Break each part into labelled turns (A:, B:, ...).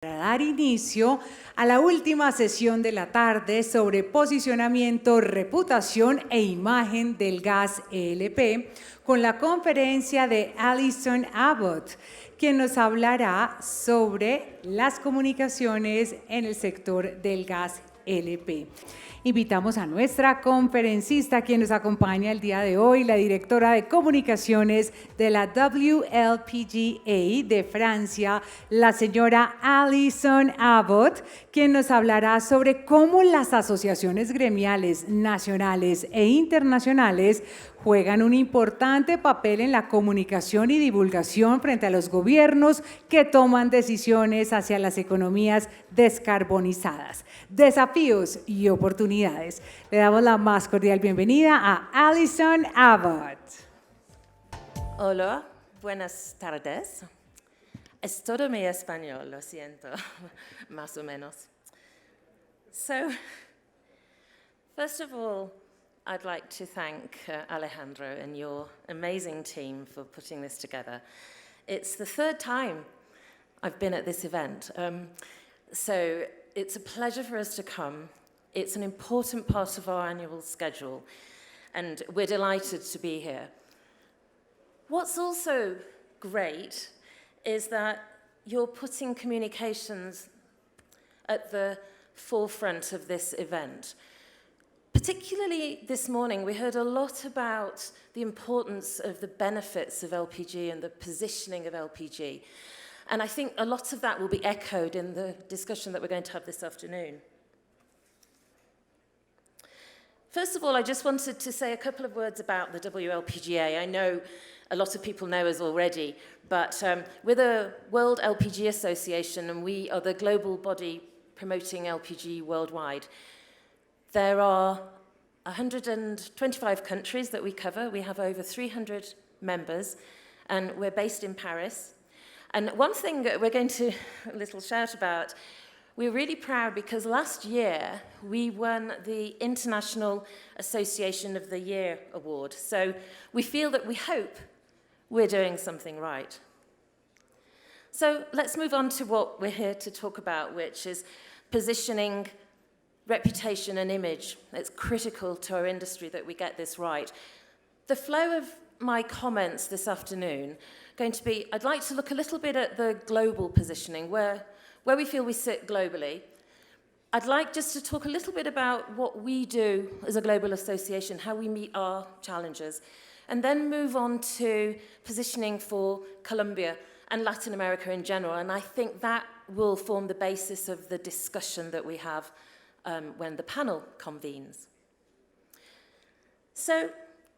A: Para dar inicio a la última sesión de la tarde sobre posicionamiento, reputación e imagen del gas GLP con la conferencia de Alison Abbott, quien nos hablará sobre las comunicaciones en el sector del gas GLP. Invitamos a nuestra conferencista, quien nos acompaña el día de hoy, la directora de Comunicaciones de la WLPGA de Francia, la señora Alison Abbott, quien nos hablará sobre cómo las asociaciones gremiales nacionales e internacionales juegan un importante papel en la comunicación y divulgación frente a los gobiernos que toman decisiones hacia las economías descarbonizadas, desafíos y oportunidades. Le damos la más cordial bienvenida a Alison Abbott.
B: Hola, buenas tardes. Es todo mi español, lo siento, más o menos. So, first of all, I'd like to thank Alejandro and your amazing team for putting this together. It's the third time I've been at this event, so it's a pleasure for us to come. It's an important part of our annual schedule, and we're delighted to be here. What's also great is that you're putting communications at the forefront of this event. Particularly this morning, we heard a lot about the importance of the benefits of LPG and the positioning of LPG. And I think a lot of that will be echoed in the discussion that we're going to have this afternoon. First of all, I just wanted to say a couple of words about the WLPGA. I know a lot of people know us already, but we're the World LPG Association, and we are the global body promoting LPG worldwide. There are 125 countries that we cover. We have over 300 members, and we're based in Paris. And one thing that we're going to a little shout about, we're really proud because last year we won the International Association of the Year award. So we feel that we hope we're doing something right. So let's move on to what we're here to talk about, which is positioning, reputation and image. It's critical to our industry that we get this right. The flow of my comments this afternoon going to be, I'd like to look a little bit at the global positioning, where we feel we sit globally. I'd like just to talk a little bit about what we do as a global association, how we meet our challenges, and then move on to positioning for Colombia and Latin America in general. And I think that will form the basis of the discussion that we have when the panel convenes. So,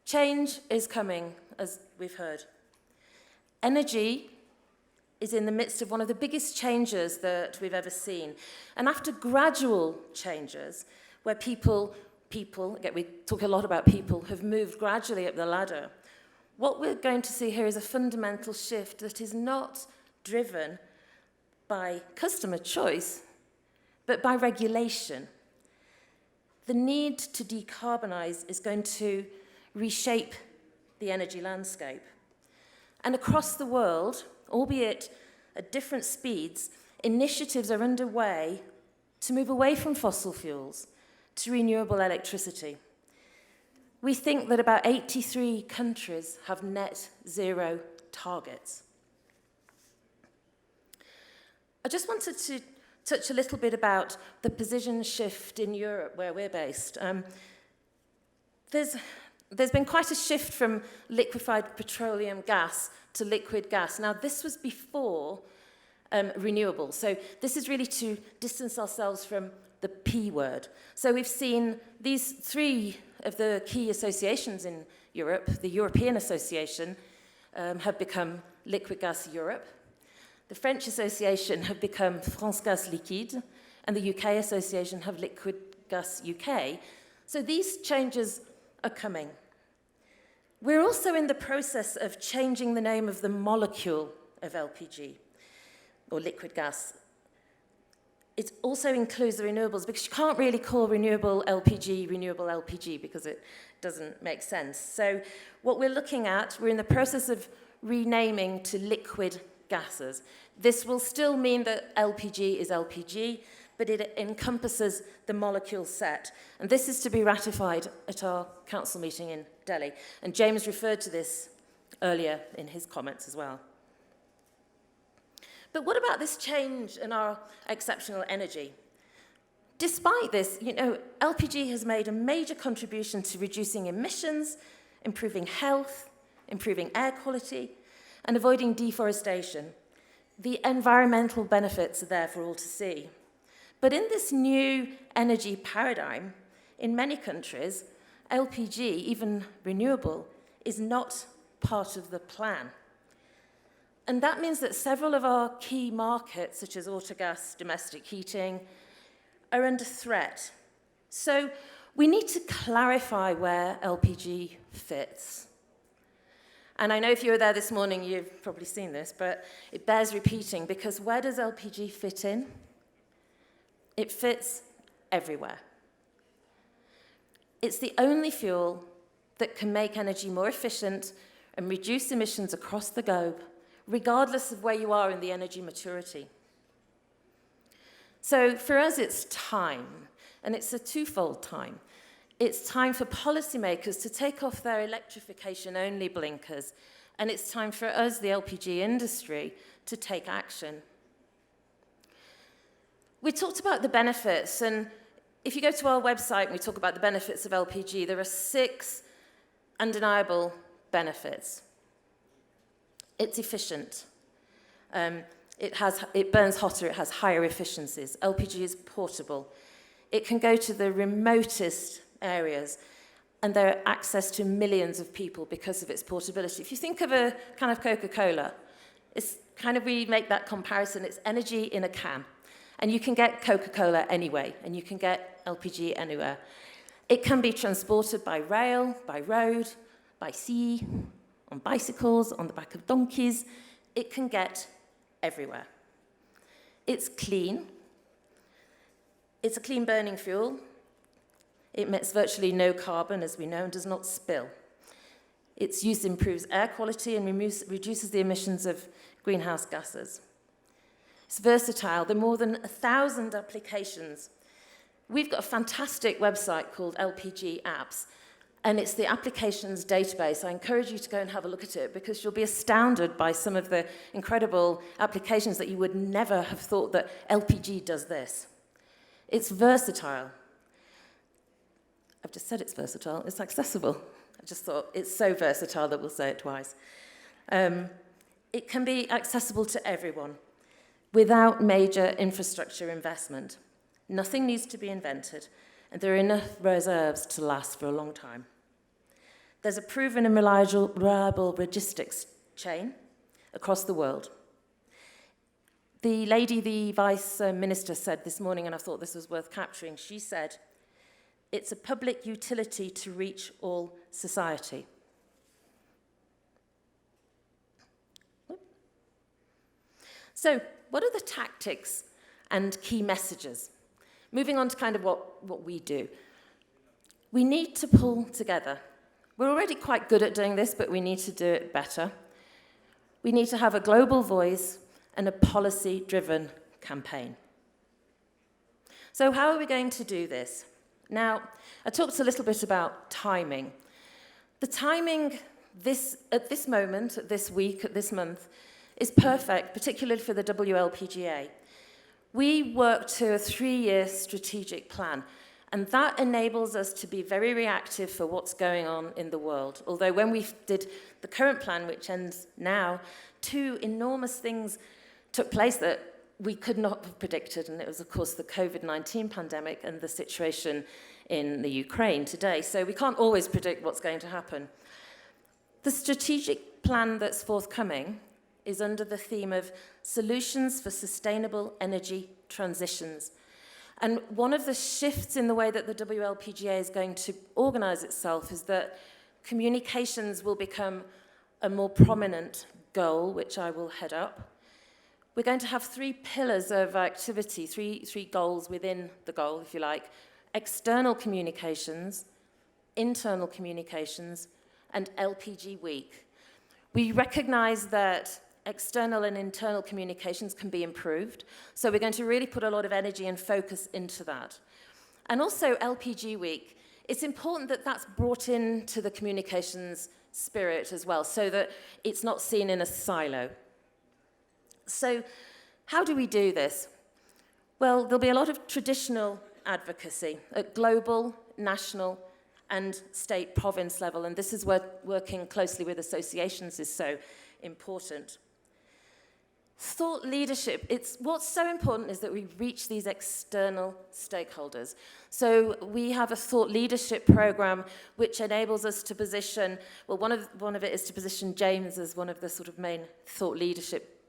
B: change is coming, as we've heard. Energy is in the midst of one of the biggest changes that we've ever seen. And after gradual changes, where people, again, we talk a lot about people, have moved gradually up the ladder, what we're going to see here is a fundamental shift that is not driven by customer choice, but by regulation. The need to decarbonize is going to reshape the energy landscape. And across the world, albeit at different speeds, initiatives are underway to move away from fossil fuels to renewable electricity. We think that about 83 countries have net zero targets. I just wanted to touch a little bit about the position shift in Europe, where we're based. There's been quite a shift from liquefied petroleum gas to liquid gas. Now, this was before renewables. So this is really to distance ourselves from the P word. So we've seen these three of the key associations in Europe. The European Association have become Liquid Gas Europe. The French Association have become France Gas Liquide, and the UK Association have Liquid Gas UK. So these changes are coming. We're also in the process of changing the name of the molecule of LPG, or liquid gas. It also includes the renewables, because you can't really call renewable LPG because it doesn't make sense. So what we're looking at, we're in the process of renaming to liquid gases. This will still mean that LPG is LPG, but it encompasses the molecule set. And this is to be ratified at our council meeting in Delhi. And James referred to this earlier in his comments as well. But what about this change in our exceptional energy? Despite this, LPG has made a major contribution to reducing emissions, improving health, improving air quality, and avoiding deforestation. The environmental benefits are there for all to see. But in this new energy paradigm, in many countries, LPG, even renewable, is not part of the plan. And that means that several of our key markets, such as autogas, domestic heating, are under threat. So we need to clarify where LPG fits. And I know if you were there this morning, you've probably seen this, but it bears repeating, because where does LPG fit in? It fits everywhere. It's the only fuel that can make energy more efficient and reduce emissions across the globe, regardless of where you are in the energy maturity. So for us, it's time, and it's a twofold time. It's time for policymakers to take off their electrification-only blinkers, and it's time for us, the LPG industry, to take action. We talked about the benefits, and if you go to our website and we talk about the benefits of LPG, there are 6 undeniable benefits. It's efficient. It burns hotter, it has higher efficiencies. LPG is portable. It can go to the remotest areas, and there are access to millions of people because of its portability. If you think of a can of Coca-Cola, it's kind of, we make that comparison, it's energy in a can. And you can get Coca-Cola anyway, and you can get LPG anywhere. It can be transported by rail, by road, by sea, on bicycles, on the back of donkeys. It can get everywhere. It's clean. It's a clean burning fuel. It emits virtually no carbon, as we know, and does not spill. Its use improves air quality and reduces the emissions of greenhouse gases. It's versatile. There are more than 1,000 applications. We've got a fantastic website called LPG Apps, and it's the applications database. I encourage you to go and have a look at it, because you'll be astounded by some of the incredible applications that you would never have thought that LPG does this. It's versatile. I've just said it's versatile. It's accessible. I just thought it's so versatile that we'll say it twice. It can be accessible to everyone without major infrastructure investment. Nothing needs to be invented, and there are enough reserves to last for a long time. There's a proven and reliable logistics chain across the world. The lady, the Vice Minister, said this morning, and I thought this was worth capturing, she said, it's a public utility to reach all society. So, what are the tactics and key messages? Moving on to kind of what we do. We need to pull together. We're already quite good at doing this, but we need to do it better. We need to have a global voice and a policy-driven campaign. So how are we going to do this? Now, I talked a little bit about timing. The timing at this moment, at this week, at this month, is perfect, particularly for the WLPGA. We work to a 3-year strategic plan, and that enables us to be very reactive for what's going on in the world. Although when we did the current plan, which ends now, 2 enormous things took place that we could not have predicted, and it was, of course, the COVID-19 pandemic and the situation in the Ukraine today. So we can't always predict what's going to happen. The strategic plan that's forthcoming is under the theme of solutions for sustainable energy transitions. And one of the shifts in the way that the WLPGA is going to organize itself is that communications will become a more prominent goal, which I will head up. We're going to have 3 pillars of activity, three goals within the goal, if you like: external communications, internal communications, and LPG Week. We recognize that external and internal communications can be improved. So we're going to really put a lot of energy and focus into that. And also LPG Week, it's important that that's brought into the communications spirit as well, so that it's not seen in a silo. So how do we do this? Well, there'll be a lot of traditional advocacy at global, national, and state province level, and this is where working closely with associations is so important. Thought leadership, what's so important is that we reach these external stakeholders. So we have a thought leadership program which enables us to position, well, one of it is to position James as one of the sort of main thought leadership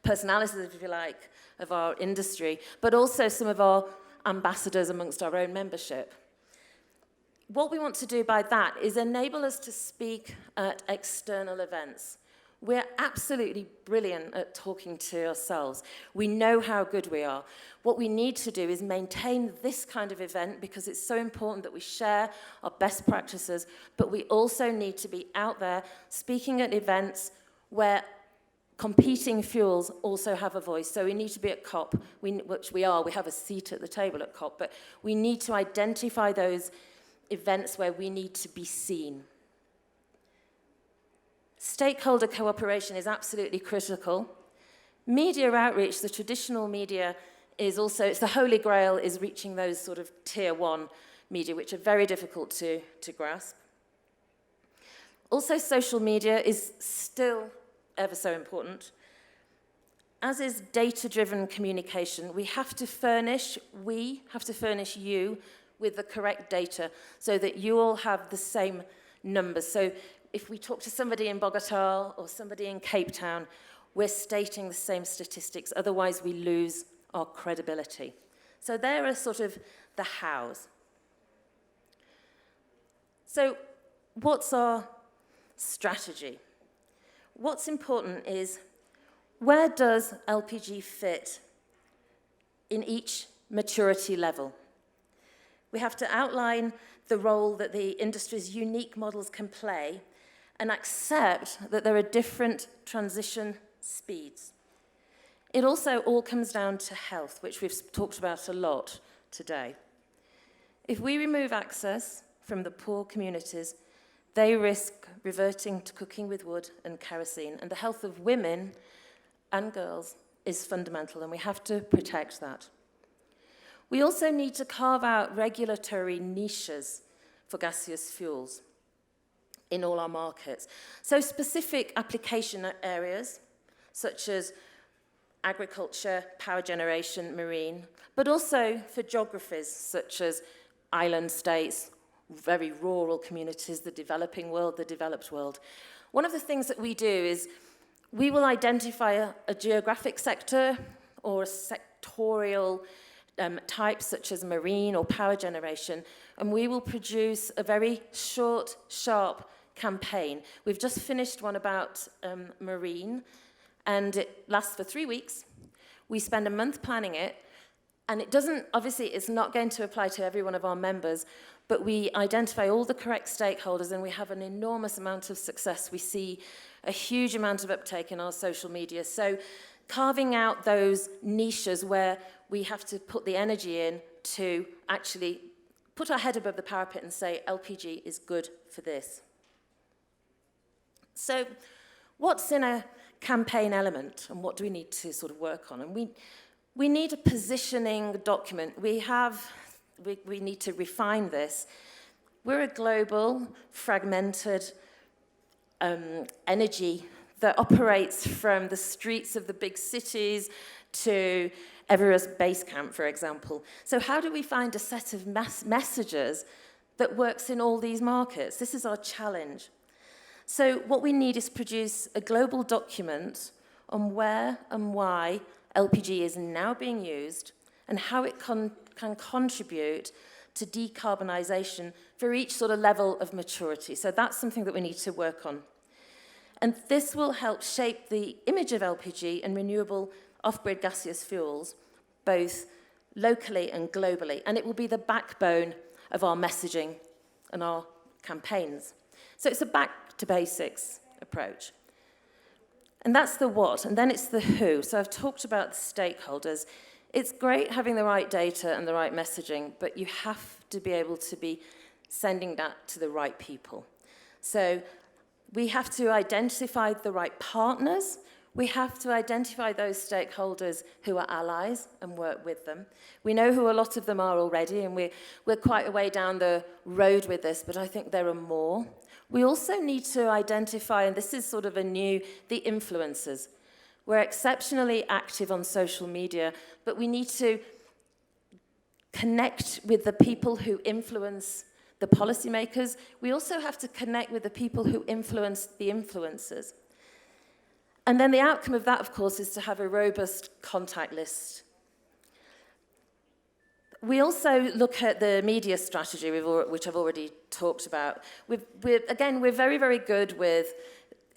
B: personalities, if you like, of our industry, but also some of our ambassadors amongst our own membership. What we want to do by that is enable us to speak at external events. We're absolutely brilliant at talking to ourselves. We know how good we are. What we need to do is maintain this kind of event because it's so important that we share our best practices, but we also need to be out there speaking at events where competing fuels also have a voice. So we need to be at COP, which we are. We have a seat at the table at COP, but we need to identify those events where we need to be seen. Stakeholder cooperation is absolutely critical. Media outreach, the traditional media, is also, it's the holy grail, is reaching those sort of tier one media, which are very difficult to grasp. Also, social media is still ever so important. As is data-driven communication, we have to furnish you with the correct data so that you all have the same numbers. So if we talk to somebody in Bogota or somebody in Cape Town, we're stating the same statistics, otherwise we lose our credibility. So there are sort of the hows. So what's our strategy? What's important is, where does LPG fit in each maturity level? We have to outline the role that the industry's unique models can play and accept that there are different transition speeds. It also all comes down to health, which we've talked about a lot today. If we remove access from the poor communities, they risk reverting to cooking with wood and kerosene, and the health of women and girls is fundamental, and we have to protect that. We also need to carve out regulatory niches for gaseous fuels in all our markets. So specific application areas, such as agriculture, power generation, marine, but also for geographies, such as island states, very rural communities, the developing world, the developed world. One of the things that we do is we will identify a geographic sector or a sectorial type, such as marine or power generation, and we will produce a very short, sharp campaign. We've just finished one about marine, and it lasts for 3 weeks. We spend a month planning it, and it doesn't, obviously, it's not going to apply to every one of our members, but we identify all the correct stakeholders, and we have an enormous amount of success. We see a huge amount of uptake in our social media. So carving out those niches where we have to put the energy in to actually put our head above the parapet and say, LPG is good for this. So what's in a campaign element, and what do we need to sort of work on? And we need a positioning document. We need to refine this. We're a global, fragmented energy that operates from the streets of the big cities to Everest Base Camp, for example. So how do we find a set of messages that works in all these markets? This is our challenge. So what we need is produce a global document on where and why LPG is now being used and how it can contribute to decarbonisation for each sort of level of maturity. So that's something that we need to work on. And this will help shape the image of LPG and renewable off-grid gaseous fuels, both locally and globally. And it will be the backbone of our messaging and our campaigns. So it's a back to basics approach. And that's the what, and then it's the who. So I've talked about the stakeholders. It's great having the right data and the right messaging, but you have to be able to be sending that to the right people. So we have to identify the right partners. We have to identify those stakeholders who are allies and work with them. We know who a lot of them are already, and we're quite a way down the road with this, but I think there are more. We also need to identify, and this is sort of the influencers. We're exceptionally active on social media, but we need to connect with the people who influence the policymakers. We also have to connect with the people who influence the influencers. And then the outcome of that, of course, is to have a robust contact list. We also look at the media strategy, which I've already talked about. We're very, very good with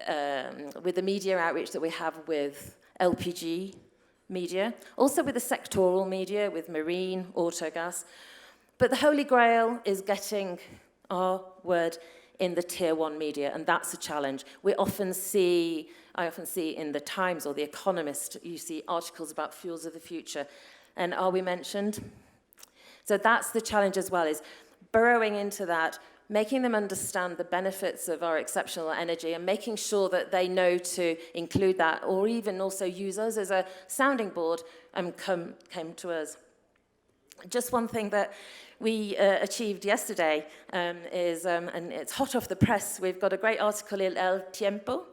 B: the media outreach that we have with LPG media, also with the sectoral media, with marine, autogas. But the holy grail is getting our word in the tier one media, and that's a challenge. I often see in the Times or the Economist, you see articles about fuels of the future, and are we mentioned? So that's the challenge as well, is burrowing into that, making them understand the benefits of our exceptional energy and making sure that they know to include that, or even also use us as a sounding board and came to us. Just one thing that we achieved yesterday is, and it's hot off the press, we've got a great article in El Tiempo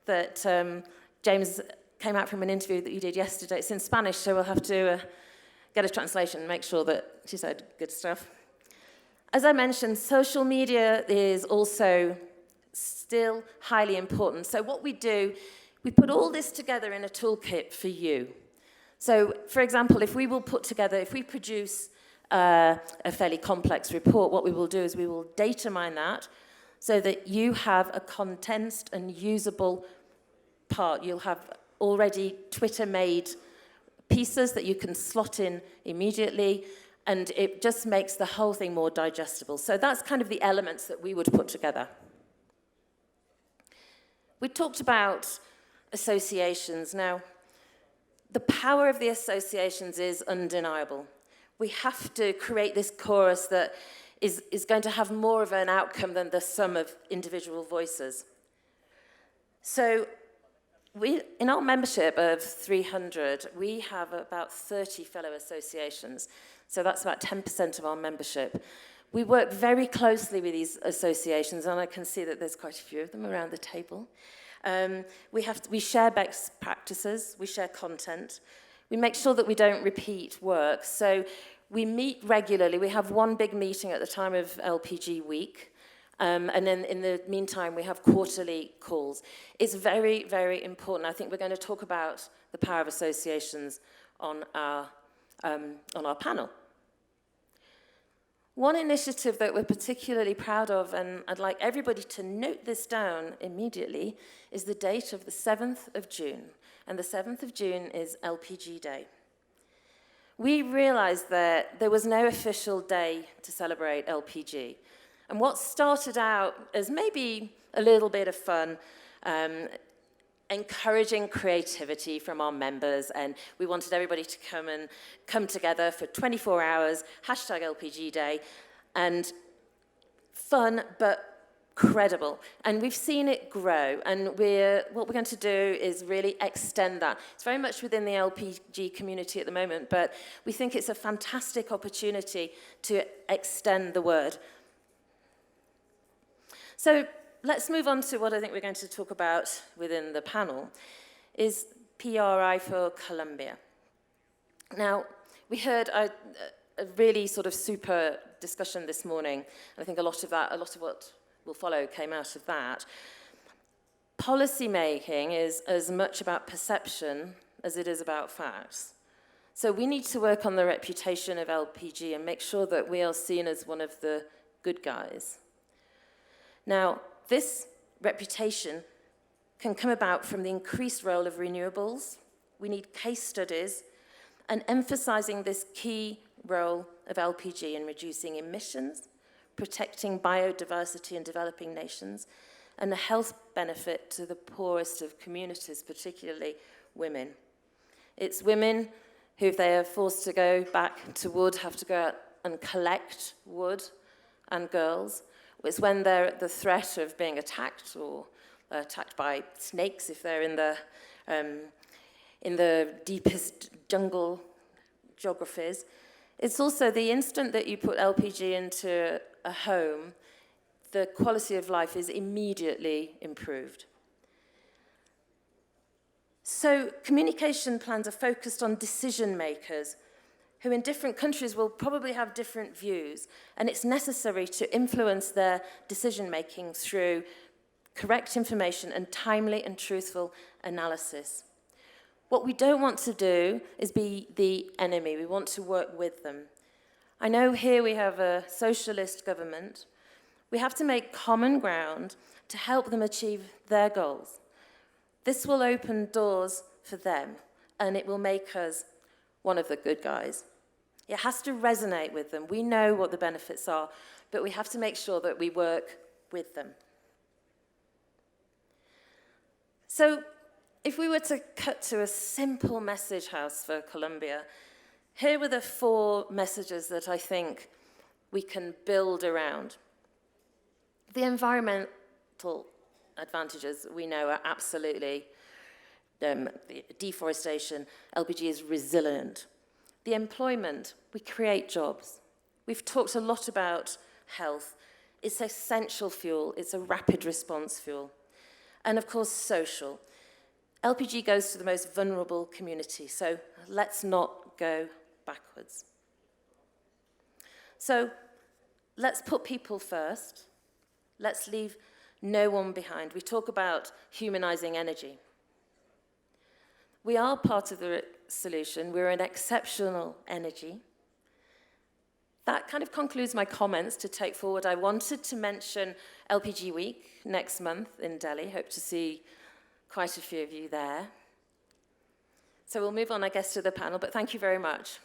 B: that James came out from an interview that you did yesterday. It's in Spanish, so we'll have to get a translation and make sure that she said good stuff. As I mentioned, social media is also still highly important. So what we do, we put all this together in a toolkit for you. So, for example, if we produce a fairly complex report, what we will do is we will data mine that so that you have a condensed and usable part. You'll have already Twitter-made pieces that you can slot in immediately, and it just makes the whole thing more digestible. So that's kind of the elements that we would put together. We talked about associations. Now, the power of the associations is undeniable. We have to create this chorus that is going to have more of an outcome than the sum of individual voices. So in our membership of 300, we have about 30 fellow associations. So that's about 10% of our membership. We work very closely with these associations, and I can see that there's quite a few of them around the table. We share best practices, we share content. We make sure that we don't repeat work. So we meet regularly. We have one big meeting at the time of LPG week. And then in the meantime, we have quarterly calls. It's very, very important. I think we're going to talk about the power of associations on our panel. One initiative that we're particularly proud of, and I'd like everybody to note this down immediately, is the date of the 7th of June. And the 7th of June is LPG Day. We realized that there was no official day to celebrate LPG. And what started out as maybe a little bit of fun, encouraging creativity from our members, and we wanted everybody to come together for 24 hours, #LPG Day, and fun but credible. And we've seen it grow, and what we're going to do is really extend that. It's very much within the LPG community at the moment, but we think it's a fantastic opportunity to extend the word. So let's move on to what I think we're going to talk about within the panel, is PRI for Colombia. Now, we heard a really sort of super discussion this morning, and I think a lot of what will follow came out of that. Policy making is as much about perception as it is about facts. So we need to work on the reputation of LPG and make sure that we are seen as one of the good guys. Now, this reputation can come about from the increased role of renewables. We need case studies and emphasizing this key role of LPG in reducing emissions, protecting biodiversity in developing nations, and a health benefit to the poorest of communities, particularly women. It's women who, if they are forced to go back to wood, have to go out and collect wood, and girls. It's when they're at the threat of being attacked or attacked by snakes if they're in the deepest jungle geographies. It's also the instant that you put LPG into a home, the quality of life is immediately improved. So communication plans are focused on decision makers who in different countries will probably have different views, and it's necessary to influence their decision making through correct information and timely and truthful analysis. What we don't want to do is be the enemy. We want to work with them. I know here we have a socialist government. We have to make common ground to help them achieve their goals. This will open doors for them, and it will make us one of the good guys. It has to resonate with them. We know what the benefits are, but we have to make sure that we work with them. So, if we were to cut to a simple message house for Colombia, here were the 4 messages that I think we can build around. The environmental advantages we know are absolutely deforestation. LPG is resilient. The employment, we create jobs. We've talked a lot about health. It's an essential fuel. It's a rapid response fuel. And of course, social. LPG goes to the most vulnerable community, so let's not go backwards. So let's put people first. Let's leave no one behind. We talk about humanizing energy. We are part of the solution. We're an exceptional energy. That kind of concludes my comments to take forward. I wanted to mention LPG Week next month in Delhi. Hope to see quite a few of you there. So we'll move on, I guess, to the panel, but thank you very much.